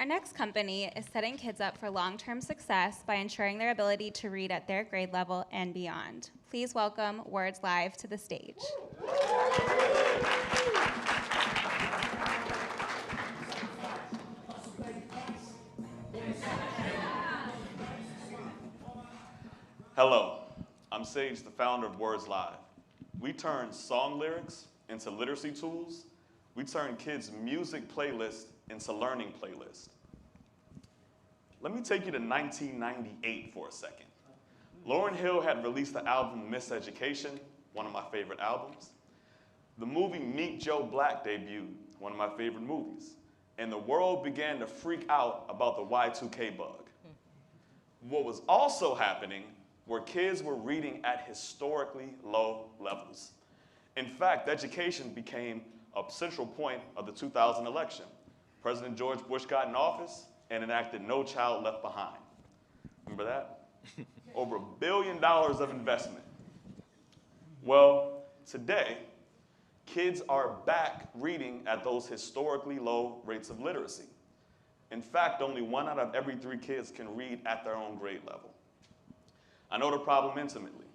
Our next company is setting kids up for long-term success by ensuring their ability to read at their grade level and beyond. Please welcome Words Liive to the stage. Hello, I'm Sage, the founder of Words Liive. We turn song lyrics into literacy tools. We turn kids' music playlists into learning playlists. Let me take you to 1998 for a second. Lauryn Hill had released the album Miseducation, one of my favorite albums. The movie Meet Joe Black debuted, one of my favorite movies. And the world began to freak out about the Y2K bug. What was also happening were kids were reading at historically low levels. In fact, education became a central point of the 2000 election. President George Bush got in office and enacted No Child Left Behind. Remember that? Over $1 billion of investment. Well, today, kids are back reading at those historically low rates of literacy. In fact, only 1 out of every 3 kids can read at their own grade level. I know the problem intimately.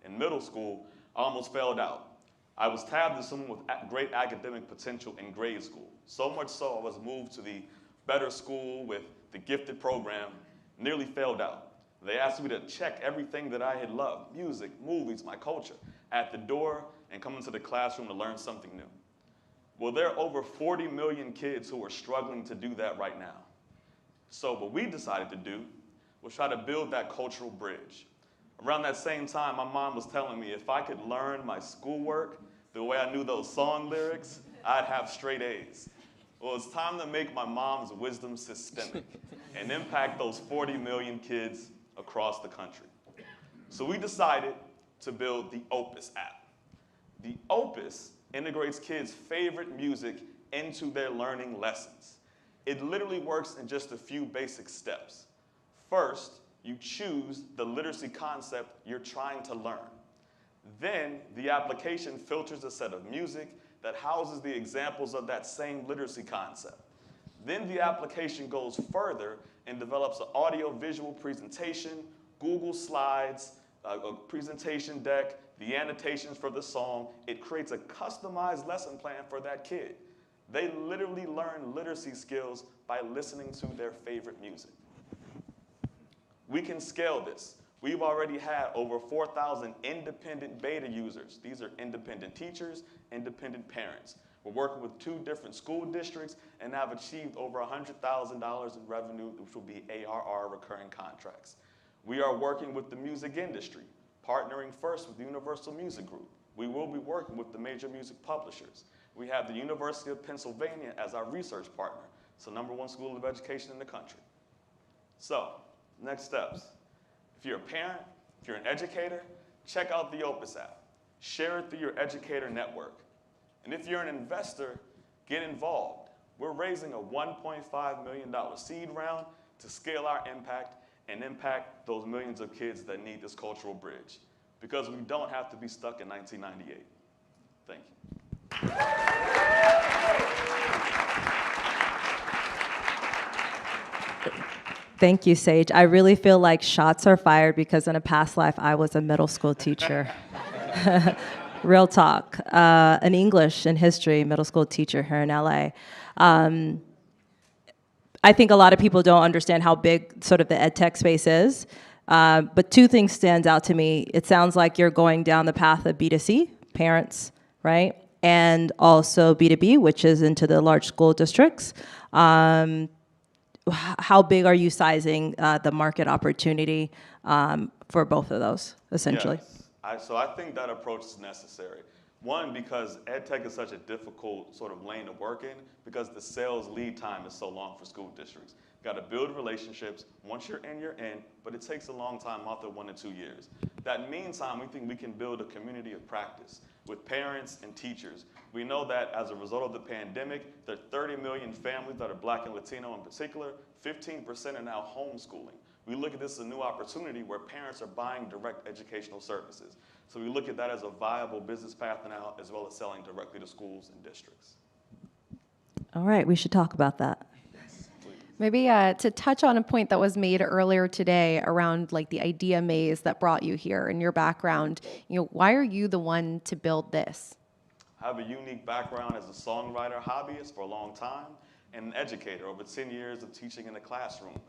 In middle school, I almost failed out. I was tabbed as someone with great academic potential in grade school. So much so, I was moved to the better school with the gifted program, nearly failed out. They asked me to check everything that I had loved, music, movies, my culture, at the door and come into the classroom to learn something new. Well, there are over 40 million kids who are struggling to do that right now. So what we decided to do was try to build that cultural bridge. Around that same time, my mom was telling me if I could learn my schoolwork the way I knew those song lyrics, I'd have straight A's. Well, it's time to make my mom's wisdom systemic and impact those 40 million kids across the country. So we decided to build the Opus app. The Opus integrates kids' favorite music into their learning lessons. It literally works in just a few basic steps. First, you choose the literacy concept you're trying to learn. Then, the application filters a set of music that houses the examples of that same literacy concept. Then the application goes further and develops an audio-visual presentation, Google Slides, a presentation deck, the annotations for the song. It creates a customized lesson plan for that kid. They literally learn literacy skills by listening to their favorite music. We can scale this. We've already had over 4,000 independent beta users. These are independent teachers, independent parents. We're working with 2 different school districts and have achieved over $100,000 in revenue, which will be ARR recurring contracts. We are working with the music industry, partnering first with the Universal Music Group. We will be working with the major music publishers. We have the University of Pennsylvania as our research partner. It's the #1 school of education in the country. So, next steps. If you're a parent, if you're an educator, check out the Opus app. Share it through your educator network. And if you're an investor, get involved. We're raising a $1.5 million seed round to scale our impact and impact those millions of kids that need this cultural bridge. Because we don't have to be stuck in 1998. Thank you. Thank you, Sage. I really feel like shots are fired because in a past life, I was a middle school teacher. Real talk. An English and history middle school teacher here in LA. I think a lot of people don't understand how big sort of the ed tech space is. But 2 things stand out to me. It sounds like you're going down the path of B2C, parents, right? And also B2B, which is into the large school districts. How big are you sizing the market opportunity for both of those, essentially? Yes. So I think that approach is necessary. One, because ed tech is such a difficult sort of lane to work in because the sales lead time is so long for school districts. You got to build relationships. Once you're in, but it takes a long time, often 1 to 2 years. That meantime, we think we can build a community of practice with parents and teachers. We know that as a result of the pandemic, there are 30 million families that are Black and Latino in particular. 15% are now homeschooling. We look at this as a new opportunity where parents are buying direct educational services. So we look at that as a viable business path now, as well as selling directly to schools and districts. All right, we should talk about that. Yes, please. Maybe to touch on a point that was made earlier today around like the idea maze that brought you here and your background, why are you the one to build this? I have a unique background as a songwriter hobbyist for a long time and an educator, over 10 years of teaching in the classroom.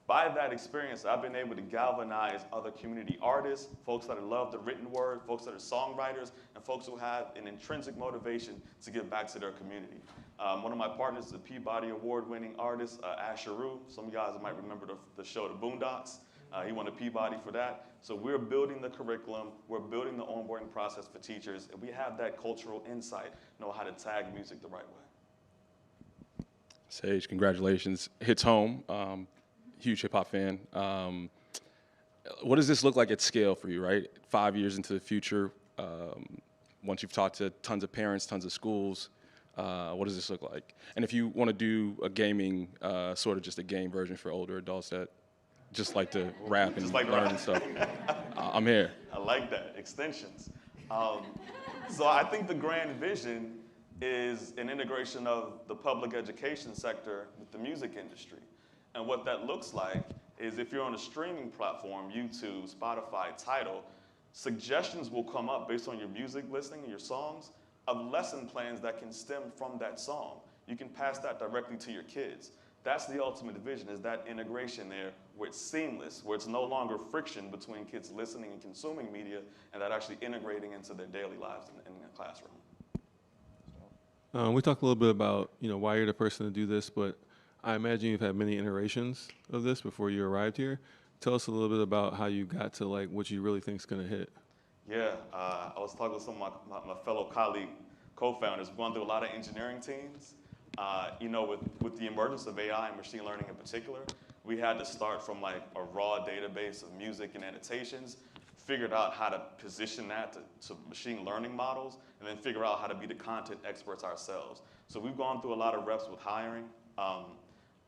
By that experience, I've been able to galvanize other community artists, folks that love the written word, folks that are songwriters, and folks who have an intrinsic motivation to give back to their community. One of my partners is a Peabody Award-winning artist, Asher Rue. Some of you guys might remember the show The Boondocks. He won a Peabody for that. So we're building the curriculum, we're building the onboarding process for teachers, and we have that cultural insight, know how to tag music the right way. Sage, congratulations. Hits home. Huge hip hop fan. What does this look like at scale for you, right? 5 years into the future, once you've talked to tons of parents, tons of schools, what does this look like? And if you want to do a gaming, sort of just a game version for older adults that just like to rap and learn and stuff, I'm here. I like that, extensions. So I think the grand vision is an integration of the public education sector with the music industry. And what that looks like is if you're on a streaming platform, YouTube, Spotify, Tidal, suggestions will come up based on your music listening and your songs of lesson plans that can stem from that song. You can pass that directly to your kids. That's the ultimate vision, is that integration there where it's seamless, where it's no longer friction between kids listening and consuming media and that actually integrating into their daily lives in the classroom. We talked a little bit about why you're the person to do this, but I imagine you've had many iterations of this before you arrived here. Tell us a little bit about how you got to like what you really think is going to hit. Yeah, I was talking with some of my fellow colleague co-founders. We've gone through a lot of engineering teams. With the emergence of AI and machine learning in particular, we had to start from like a raw database of music and annotations, figured out how to position that to machine learning models, and then figure out how to be the content experts ourselves. So we've gone through a lot of reps with hiring.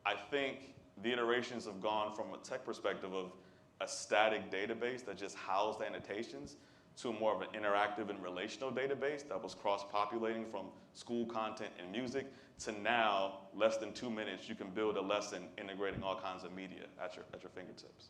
I think the iterations have gone from a tech perspective of a static database that just housed annotations to more of an interactive and relational database that was cross-populating from school content and music to now, less than 2 minutes, you can build a lesson integrating all kinds of media at your fingertips.